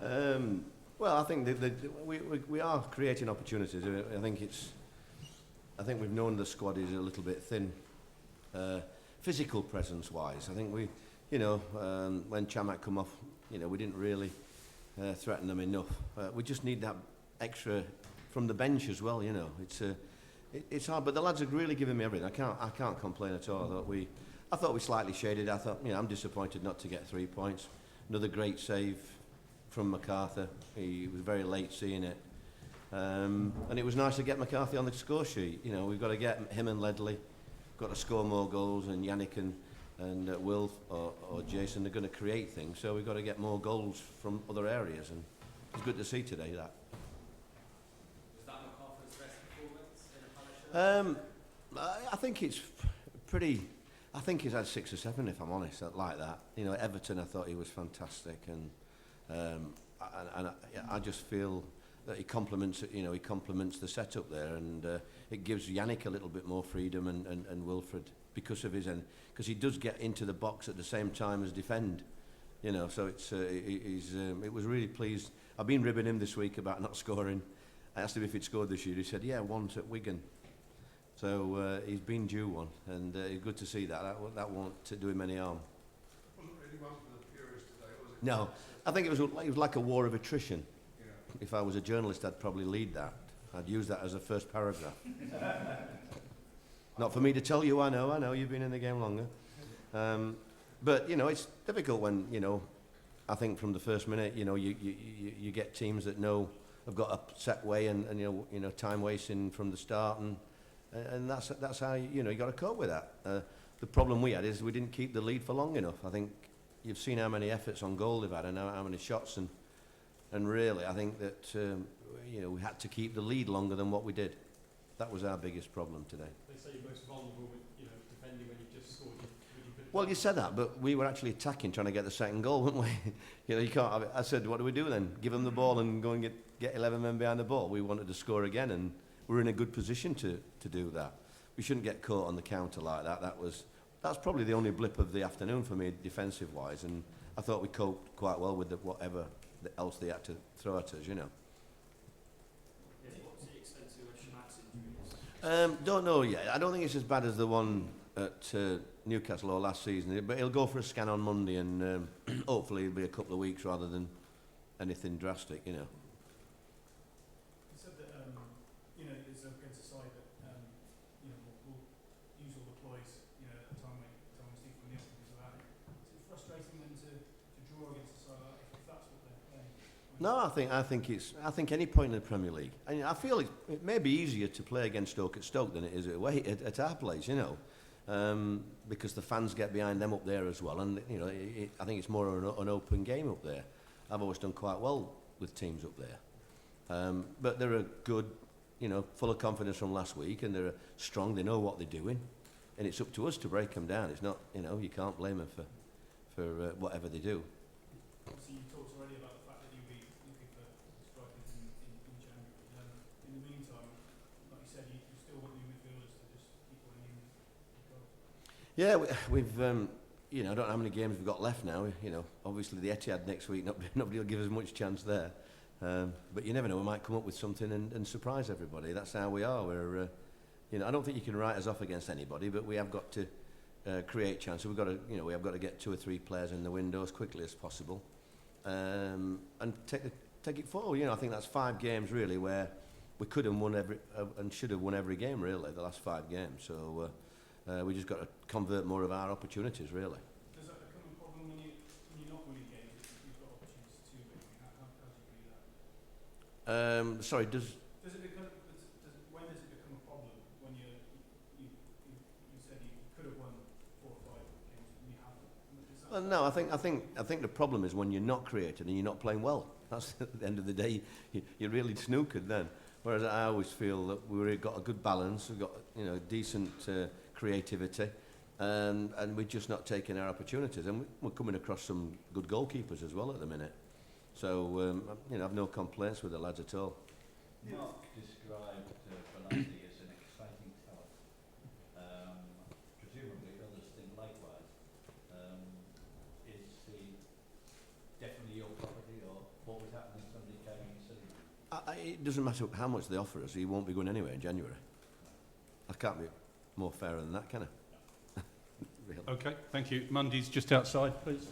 Well, I think we are creating opportunities. I think we've known the squad is a little bit thin, physical presence-wise. I think when Chamak come off, we didn't really threaten them enough. We just need that extra from the bench as well. It's hard, but the lads are really giving me everything. I can't complain at all. I thought we slightly shaded. I thought, I'm disappointed not to get 3 points. Another great save from MacArthur. He was very late seeing it. And it was nice to get McCarthy on the score sheet. We've got to get him and Ledley, got to score more goals, and Yannick and Will or Jason are going to create things. So we've got to get more goals from other areas, and it's good to see today that. Was that McCarthy's best performance in a Palace? I think it's pretty. I think he's had 6 or 7, if I'm honest, like that. Everton, I thought he was fantastic, and I just feel that he complements the setup there, and it gives Yannick a little bit more freedom and Wilfred because he does get into the box at the same time as defend, so it was really pleased. I've been ribbing him this week about not scoring. I asked him if he'd scored this year. He said, yeah, once at Wigan. So he's been due one, and it's good to see that. That won't do him any harm. Wasn't really one for the purists today, was it? No, I think it was like a war of attrition. If I was a journalist, I'd probably lead that. I'd use that as a first paragraph. Not for me to tell you, I know, you've been in the game longer. But, it's difficult when, I think from the first minute, you get teams that have got a set way and time wasting from the start, and that's how, you got to cope with that. The problem we had is we didn't keep the lead for long enough. I think you've seen how many efforts on goal they've had and how many shots, and really, I think that we had to keep the lead longer than what we did. That was our biggest problem today. They say you're most vulnerable with defending when you've just scored. Well, you said that, but we were actually attacking, trying to get the second goal, weren't we? You can't have it. I said, what do we do then? Give them the ball and go and get 11 men behind the ball. We wanted to score again, and we're in a good position to do that. We shouldn't get caught on the counter like that. That's probably the only blip of the afternoon for me, defensive-wise, and I thought we coped quite well with whatever else they had to throw at us, What was the extent to Chamak's injuries? Don't know yet. I don't think it's as bad as the one at Newcastle or last season, but he'll go for a scan on Monday, and hopefully it'll be a couple of weeks rather than anything drastic, You said that it's against a side that will use all the ploys at the time when Steve from Neil because of that. Is it frustrating then to draw against a side like if that's what they're playing? No, I think any point in the Premier League. I feel it may be easier to play against Stoke at Stoke than it is at our place, because the fans get behind them up there as well, and I think it's more an open game up there. I've always done quite well with teams up there, but they're a good, full of confidence from last week, and they're strong. They know what they're doing, and it's up to us to break them down. It's not, you can't blame them for whatever they do. Obviously, you talked already about the fact that you'll be looking for strikers in January. In the meantime, like you said, you still want your midfielders to just keep winning goals. Yeah, we've I don't know how many games we've got left now. Obviously the Etihad next week, nobody will give us much chance there. But you never know, we might come up with something and surprise everybody. That's how we are. I don't think you can write us off against anybody, but we have got to create chances. We have got to get 2 or 3 players in the window as quickly as possible, and take it forward. I think that's 5 games really where we could have won and should have won every game really. The last 5 games. So we just got to convert more of our opportunities really. Does that become a problem when you're not winning games? You've got opportunities to win. How do you do that? Sorry, when does it become a problem when you said you could have won 4 or 5 games and you haven't? Well, no, I think the problem is when you're not creating and you're not playing well. That's at the end of the day, you're really snookered then. Whereas I always feel that we've got a good balance, we've got decent creativity, and we're just not taking our opportunities. And we're coming across some good goalkeepers as well at the minute. So I've no complaints with the lads at all. Mark described Bernardi as an exciting talent. Presumably others think likewise. Is he definitely your property, or what would happen if somebody came in and said, It doesn't matter how much they offer us, he won't be going anywhere in January. I can't be more fairer than that, can I? Really. Okay, thank you. Monday's just outside, please.